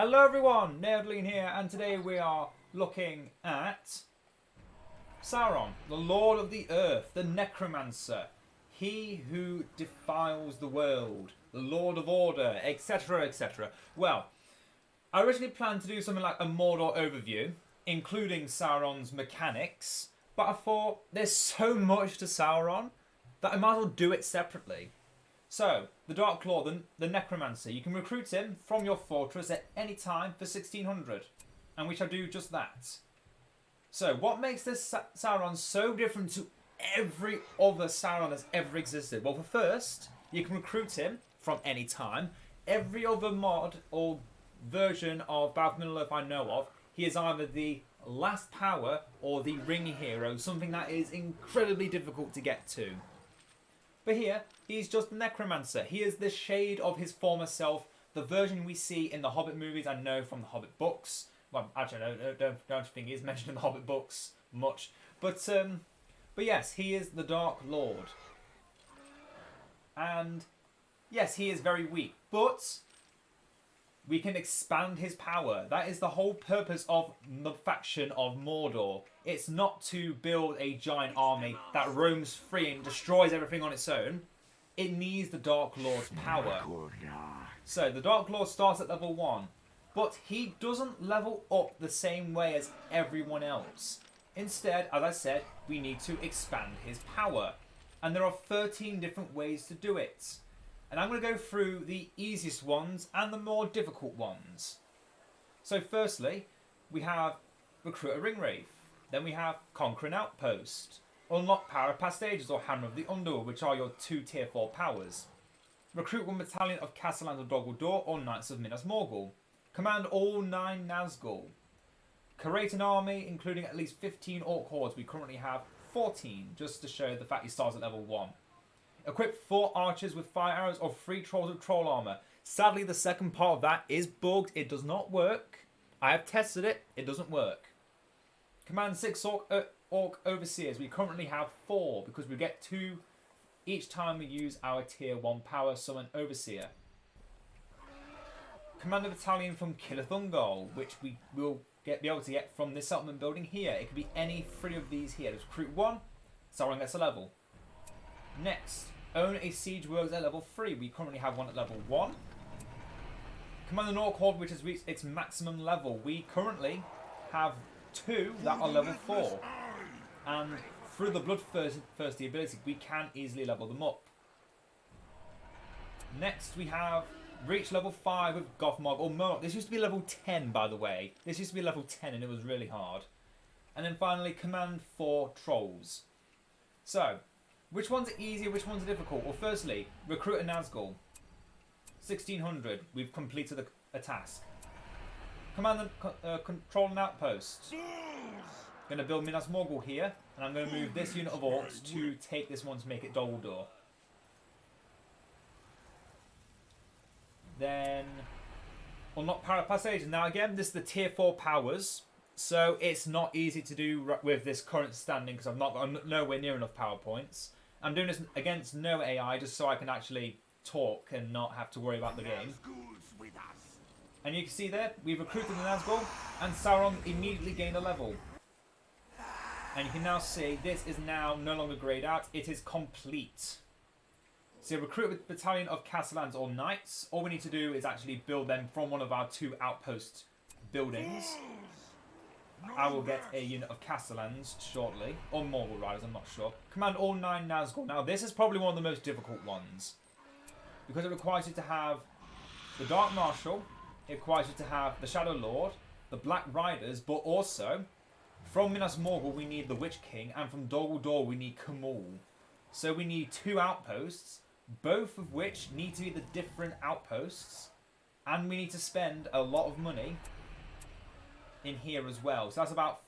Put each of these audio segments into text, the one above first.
Hello everyone, Edain here, and today we are looking at Sauron, the Lord of the Earth, the Necromancer, he who defiles the world, the Lord of Order, etc, etc. Well, I originally planned to do something like a Mordor overview, including Sauron's mechanics, but I thought there's so much to Sauron that I might as well do it separately. So, the Dark Lord, the Necromancer, you can recruit him from your fortress at any time for 1600. And we shall do just that. So, what makes this Sauron so different to every other Sauron that's ever existed? Well, for first, you can recruit him from any time. Every other mod or version of Battle for Middle-earth I know of, he is either the last power or the ring hero, something that is incredibly difficult to get to. But here, he's just the Necromancer. He is the shade of his former self, the version we see in the Hobbit movies and know from the Hobbit books. Well, actually, I don't think he is mentioned in the Hobbit books much. But yes, he is the Dark Lord. And yes, he is very weak, but we can expand his power. That is the whole purpose of the faction of Mordor. It's not to build a giant army that roams free and destroys everything on its own. It needs the Dark Lord's power. So the Dark Lord starts at level 1, but he doesn't level up the same way as everyone else. Instead, as I said, we need to expand his power. And there are 13 different ways to do it. And I'm going to go through the easiest ones and the more difficult ones. So firstly, we have Recruit a Ringwraith. Then we have Conquer an Outpost. Unlock Power of Past Ages or Hammer of the Underworld, which are your 2 tier 4 powers. Recruit 1 battalion of Castellans of Dol Guldur or Knights of Minas Morgul. Command all 9 Nazgul. Create an army including at least 15 Orc hordes. We currently have 14, just to show the fact he starts at level 1. Equip 4 archers with fire arrows or 3 trolls with troll armor. Sadly, the second part of that is bugged. It does not work. I have tested it. It doesn't work. Command 6 orc overseers. We currently have 4 because we get 2 each time we use our tier 1 power summon overseer. Command a battalion from Killathungol, which we will be able to get from this settlement building here. It could be any 3 of these here. Let's recruit 1. Sauron gets a level. Next, own a siege works at level 3. We currently have 1 at level 1. Command an Orc Horde which has reached its maximum level. We currently have 2 that are level 4. And through the Bloodthirsty ability, we can easily level them up. Next, we have reached level 5 with Gothmog or Murloc. This used to be level 10, by the way. This used to be level 10 and it was really hard. And then finally, command 4 Trolls. So, which ones are easier, which ones are difficult? Well, firstly, recruit a Nazgul. 1600, we've completed a task. Command the control an outpost. Going to build Minas Morgul here, and I'm going to move this unit of orcs to take this one to make it Dol Guldur. Then, unlock Power of Past Ages. Now again, this is the tier 4 powers. So it's not easy to do with this current standing because I've not got nowhere near enough power points. I'm doing this against no AI just so I can actually talk and not have to worry about the game. And you can see there, we've recruited the Nazgul and Sauron immediately gained a level. And you can now see this is now no longer greyed out, it is complete. So recruit a battalion of Castellans or Knights. All we need to do is actually build them from one of our 2 outpost buildings. I will get a unit of Castellans shortly, or Morgul Riders, I'm not sure. Command all 9 Nazgul. Now this is probably one of the most difficult ones, because it requires you to have the Dark Marshal, it requires you to have the Shadow Lord, the Black Riders, but also, from Minas Morgul we need the Witch King, and from Dol Guldur we need Khamul. So we need 2 outposts, both of which need to be the different outposts, and we need to spend a lot of money in here as well. So that's about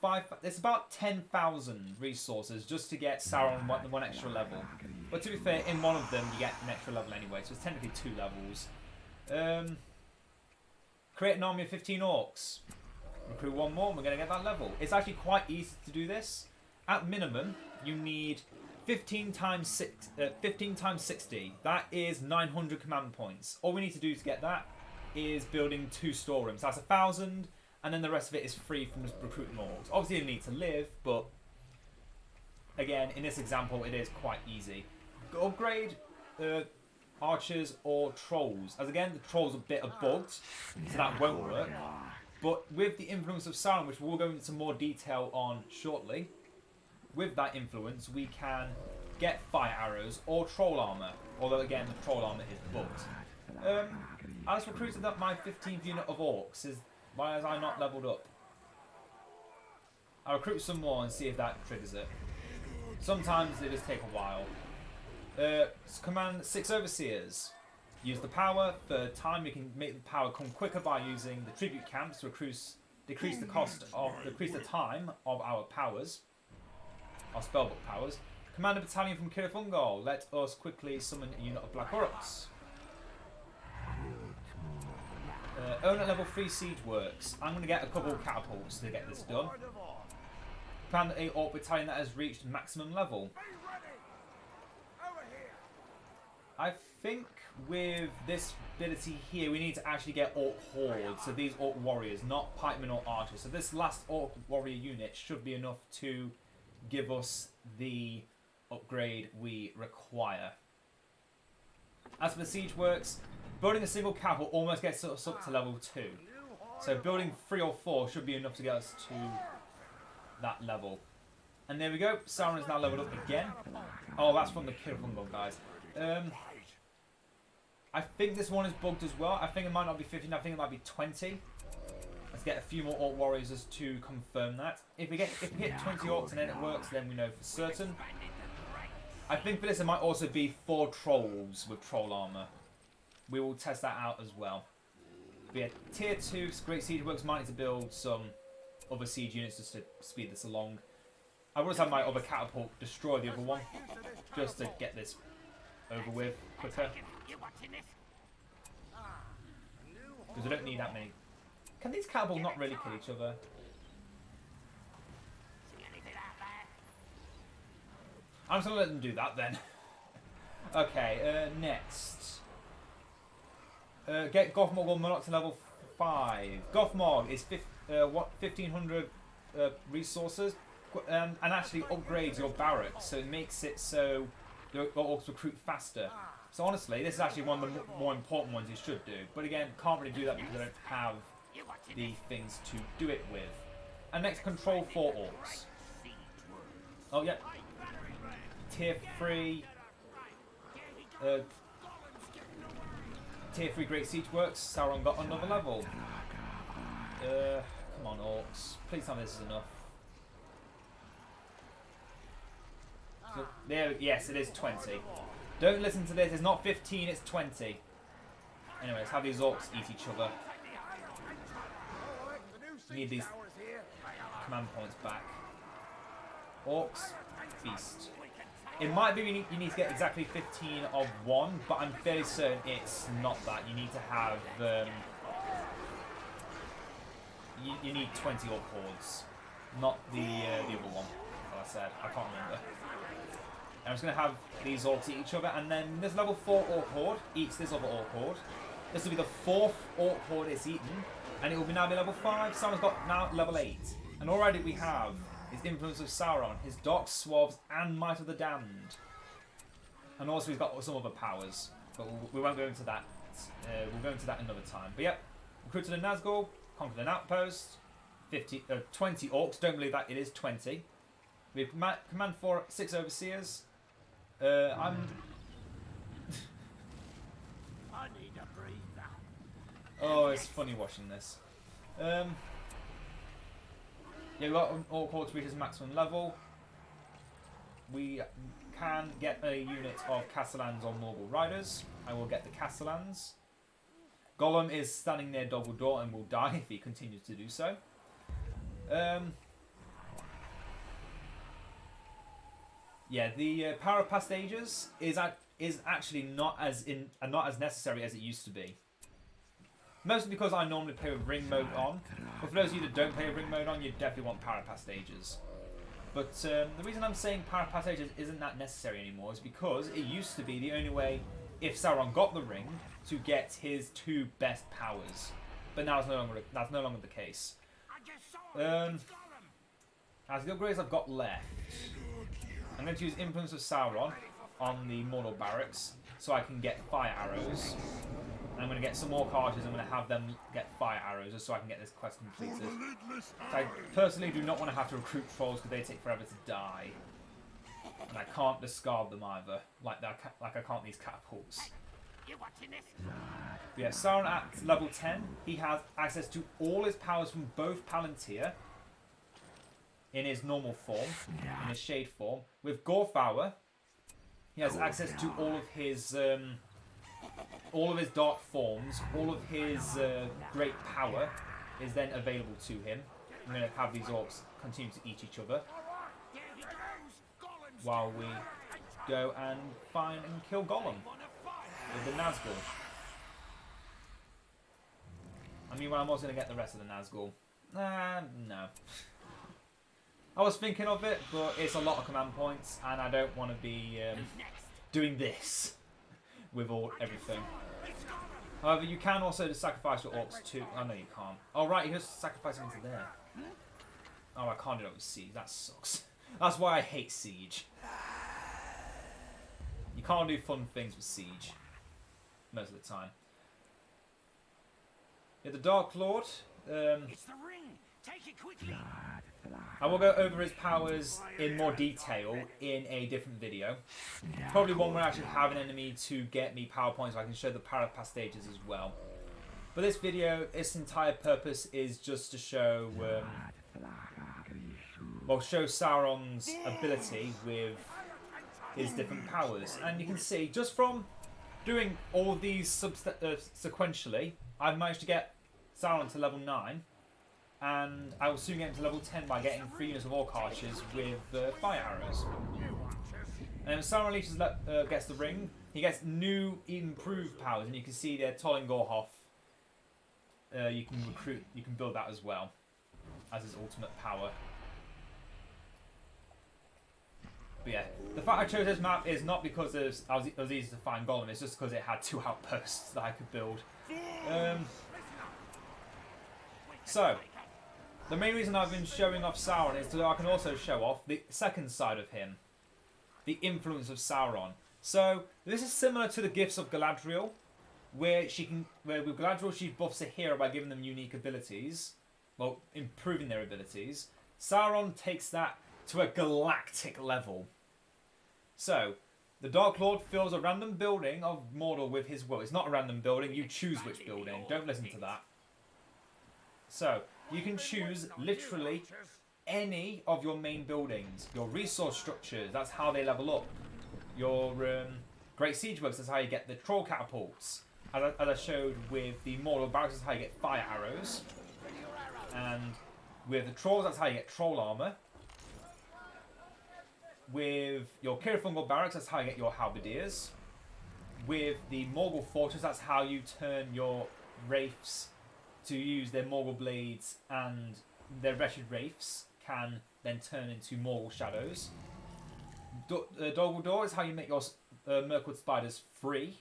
it's about 10,000 resources just to get Sauron one extra level. But to be fair, in one of them you get an extra level anyway, so it's technically 2 levels. Create an army of 15 orcs. Recruit 1 more and we're going to get that level. It's actually quite easy to do this. At minimum, you need 15 times 60. That is 900 command points. All we need to do to get that is building 2 storerooms. That's 1,000, and then the rest of it is free from just recruiting orcs. Obviously, you need to live, but again, in this example, it is quite easy. Upgrade archers or trolls. As again, the trolls are a bit bugged, so that won't work. But with the influence of Sauron, which we'll go into more detail on shortly, with that influence, we can get fire arrows or troll armor. Although again, the troll armor is bugged. I just recruited up my 15th unit of orcs. Why has I not leveled up? I'll recruit some more and see if that triggers it. Sometimes they just take a while. Command 6 overseers. Use the power. For time, we can make the power come quicker by using the tribute camps to decrease the time of our powers, our spellbook powers. Command a battalion from Kirfungal. Let us quickly summon a unit of Black Orcs. Own at level 3 siege works. I'm going to get a couple of catapults to get this done. Command a orc battalion that has reached maximum level. I think with this ability here, we need to actually get orc hordes. So these orc warriors, not pikemen or archers. So this last orc warrior unit should be enough to give us the upgrade we require. As for the siege works, building a single catapult almost gets us up to level 2. So building 3 or 4 should be enough to get us to that level. And there we go. Sauron is now leveled up again. Oh, that's from the Kirfungal guys. I think this one is bugged as well. I think it might not be 15, I think it might be 20. Let's get a few more orc warriors just to confirm that. If we hit 20 orcs and then it works, then we know for certain. I think for this it might also be 4 trolls with troll armor. We will test that out as well. But yeah, tier 2 Great Siege Works might need to build some other siege units just to speed this along. I will just have my other catapult destroy the other one, just to get this over with quicker. Because we don't need that many. Can these catapults not really kill each other? I'm just going to let them do that then. Okay, next. Get Gothmog or Monarch to level 5. Gothmog is 1,500 resources. And actually upgrades your barracks, so it makes it so your orcs recruit faster. So honestly, this is actually one of the more important ones you should do. But again, can't really do that because I don't have the things to do it with. And next, control 4 orcs. Oh yeah, tier 3. Tier 3 Great Siege Works. Sauron got another level. Come on, orcs. Please tell me this is enough. So, there, yes, it is 20. Don't listen to this. It's not 15. It's 20. Anyway, let's have these orcs eat each other. Need these command points back. Orcs, feast. It might be you need to get exactly 15 of one, but I'm fairly certain it's not that. You need to have you need 20 orc hordes, not the other one. Like I said, I can't remember. I'm just going to have these orcs eat each other, and then this level 4 orc horde eats this other orc horde. This will be the 4th orc horde it's eaten, and it will now be level 5. Sauron's got now level 8. And already we have his influence of Sauron, his docks, swabs, and might of the damned. And also he's got some other powers, but we won't go into that. We'll go into that another time. But yep, recruited a Nazgul, conquered an outpost, 20 orcs. Don't believe that, it is 20. We have command 6 overseers. I need a breather. Oh, it's funny watching this. Yeah, we've got an orc horde to reach its maximum level. We can get a unit of Castellans or Morgul Riders. I will get the Castellans. Gollum is standing near Dumbledore and will die if he continues to do so. Yeah, the power of past ages is actually not as necessary as it used to be. Mostly because I normally play with ring mode on. But for those of you that don't play with ring mode on, you definitely want power of past ages. But the reason I'm saying power of past ages isn't that necessary anymore is because it used to be the only way if Sauron got the ring, to get his 2 best powers. But now that's no longer the case. As the upgrades I've got left, I'm going to use Influence of Sauron on the Mordor barracks so I can get fire arrows. And I'm going to get some more archers. I'm going to have them get fire arrows just so I can get this quest completed. So I personally do not want to have to recruit trolls because they take forever to die. And I can't discard them either, like I can't these catapults. But yeah, Sauron at level 10, he has access to all his powers from both Palantir in his normal form, in his shade form. With Gorthower, he has access to all of his dark forms, all of his great power is then available to him. I'm going to have these orcs continue to eat each other while we go and find and kill Gollum with the Nazgul. I mean, well, I'm also going to get the rest of the Nazgul. No. I was thinking of it, but it's a lot of command points, and I don't want to be doing this with everything. However, you can also just sacrifice your orcs too. Oh, no, you can't. Oh, right, you just sacrifice them into there. Oh, I can't do that with Siege. That sucks. That's why I hate Siege. You can't do fun things with Siege. Most of the time. Yeah, the Dark Lord. It's the ring. Take it quickly. I will go over his powers in more detail in a different video. Probably one where I actually have an enemy to get me power points so I can show the power past stages as well. But this video, its entire purpose is just to show, show Sauron's ability with his different powers. And you can see, just from doing all of these sequentially, I've managed to get Sauron to level 9. And I will soon get him to level 10 by getting 3 units of orc archers with fire arrows. And when Sauron gets the ring, he gets new, improved powers, and you can see there Tolin Gorhoff. You can build that as well as his ultimate power. But yeah, the fact I chose this map is not because it was easy to find Gollum. It's just because it had 2 outposts that I could build. So. The main reason I've been showing off Sauron is so that I can also show off the second side of him. The influence of Sauron. So, this is similar to the gifts of Galadriel, where with Galadriel she buffs a hero by giving them unique abilities. Well, improving their abilities. Sauron takes that to a galactic level. So, the Dark Lord fills a random building of Mordor with his will. It's not a random building, you choose which building. Don't listen to that. So, you can choose literally any of your main buildings. Your resource structures, that's how they level up. Your great siege works, that's how you get the troll catapults. As I showed with the Mordor barracks, that's how you get fire arrows. And with the trolls, that's how you get troll armor. With your Kirifungal barracks, that's how you get your halberdiers. With the Morgul fortress, that's how you turn your wraiths to use their Morgul blades, and their wretched wraiths can then turn into Morgul shadows. Doggle Door is how you make your Mirkwood spiders free.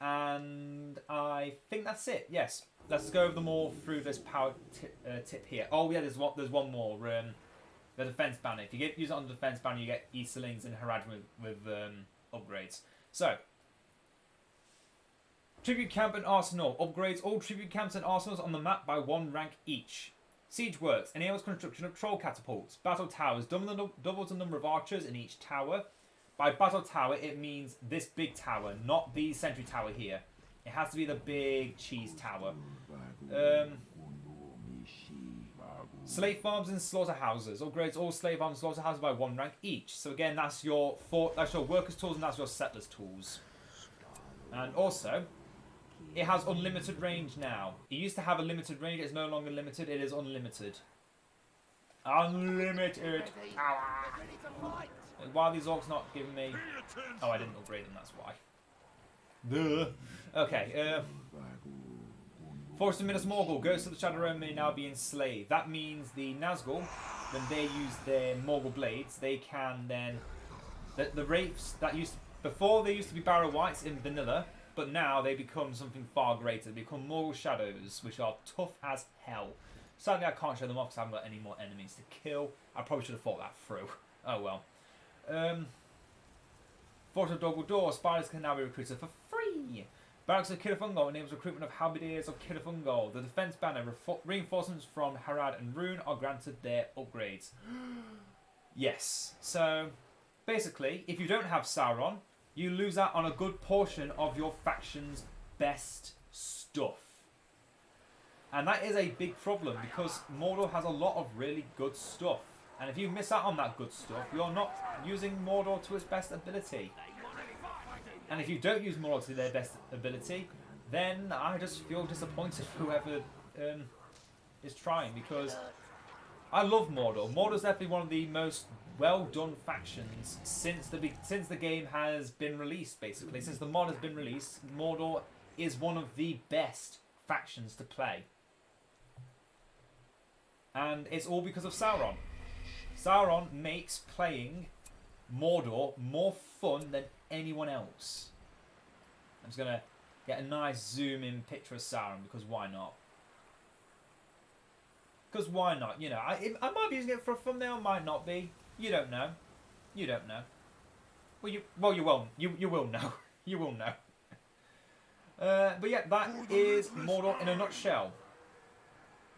And I think that's it. Yes, let's go over them all through this power tip here. Oh yeah, there's one more. The defense banner. If you use it on the defense banner, you get Easterlings and Haradrim with upgrades. So. Tribute Camp and Arsenal. Upgrades all tribute camps and arsenals on the map by 1 rank each. Siege Works enables construction of troll catapults. Battle Towers doubles the number of archers in each tower. By Battle Tower, it means this big tower, not the sentry tower here. It has to be the big cheese tower. Slave farms and slaughterhouses. Upgrades all slave farms and slaughterhouses by 1 rank each. So again, that's your workers' tools and that's your settlers' tools. And also, it has unlimited range now. It used to have a limited range. It's no longer limited. It is unlimited. Unlimited. Why are these orcs not giving me... Oh, I didn't upgrade them. That's why. Duh. Okay. Forest of Minas Morgul. Ghosts of the Shadow Realm may now be enslaved. That means the Nazgul, when they use their Morgul blades, they can then... The wraiths that used Before they used to be Barrow Whites in vanilla, but now they become something far greater. They become Mortal Shadows, which are tough as hell. Sadly, I can't show them off because I haven't got any more enemies to kill. I probably should have thought that through. Oh well. Fort of Doggle spiders can now be recruited for free. Barracks of Killafungal enables recruitment of halberdiers of Killafungal. The defense banner reinforcements from Harad and Rune are granted their upgrades. Yes. So, basically, if you don't have Sauron, you lose out on a good portion of your faction's best stuff. And that is a big problem because Mordor has a lot of really good stuff. And if you miss out on that good stuff, you're not using Mordor to its best ability. And if you don't use Mordor to their best ability, then I just feel disappointed for whoever is trying, because I love Mordor. Mordor's definitely one of the most well done factions since the game has been released. Basically, since the mod has been released, Mordor is one of the best factions to play, and it's all because of Sauron. Sauron makes playing Mordor more fun than anyone else. I'm just gonna get a nice zoom in picture of Sauron because why not? Because why not? You know, I might be using it for a thumbnail, might not be. You don't know. You don't know. Well, you will. You will know. You will know. But yeah, that is Mordor in a nutshell.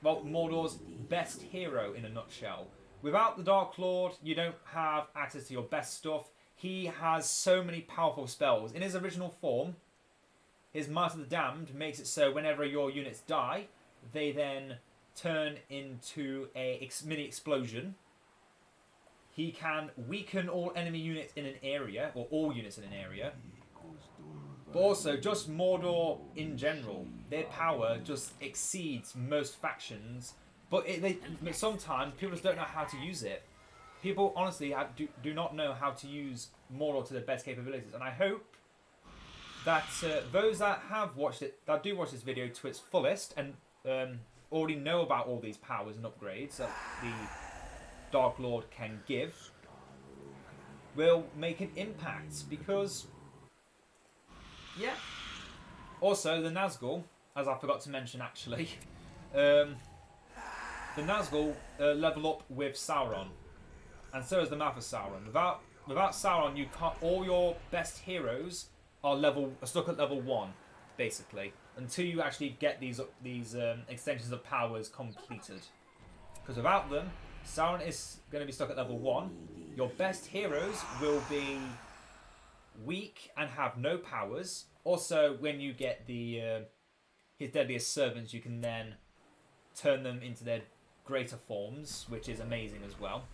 Well, Mordor's best hero in a nutshell. Without the Dark Lord, you don't have access to your best stuff. He has so many powerful spells. In his original form, his Might of the Damned makes it so whenever your units die, they then turn into a mini explosion. He can weaken all enemy units in an area, or all units in an area. But also, just Mordor in general, their power just exceeds most factions. But sometimes people just don't know how to use it. People honestly do not know how to use Mordor to their best capabilities. And I hope that those that have watched it, that do watch this video to its fullest, and already know about all these powers and upgrades that the Dark Lord can give, will make an impact. Because, yeah. Also, the Nazgul, as I forgot to mention actually, the Nazgul level up with Sauron, and so is the Mouth of Sauron. Without Sauron, you can't. All your best heroes are stuck at level 1, basically, until you actually get these extensions of powers completed. Because without them, Sauron is going to be stuck at level 1. Your best heroes will be weak and have no powers. Also, when you get his deadliest servants, you can then turn them into their greater forms, which is amazing as well.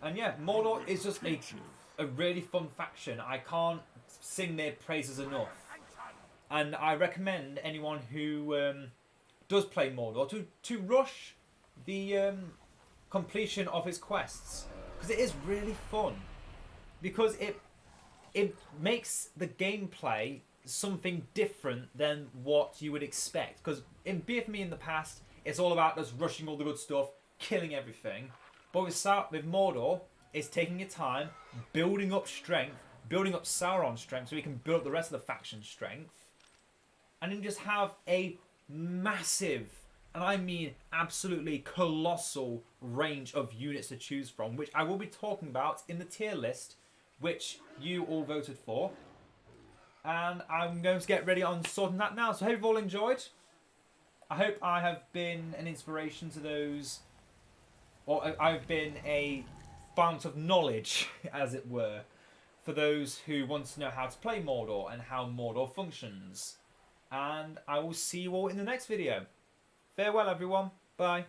And yeah, Mordor is just a really fun faction. I can't sing their praises enough. And I recommend anyone who does play Mordor to rush the completion of his quests, because it is really fun. Because it makes the gameplay something different than what you would expect. Because in BFME in the past, it's all about just rushing all the good stuff, killing everything. But with Mordor, it's taking your time, building up strength, building up Sauron's strength so we can build up the rest of the faction's strength. And then just have a massive, and I mean absolutely colossal, range of units to choose from, which I will be talking about in the tier list, which you all voted for. And I'm going to get ready on sorting that now. So I hope you've all enjoyed. I hope I have been an inspiration to those, or I've been a fount of knowledge, as it were, for those who want to know how to play Mordor and how Mordor functions. And I will see you all in the next video. Farewell, everyone. Bye.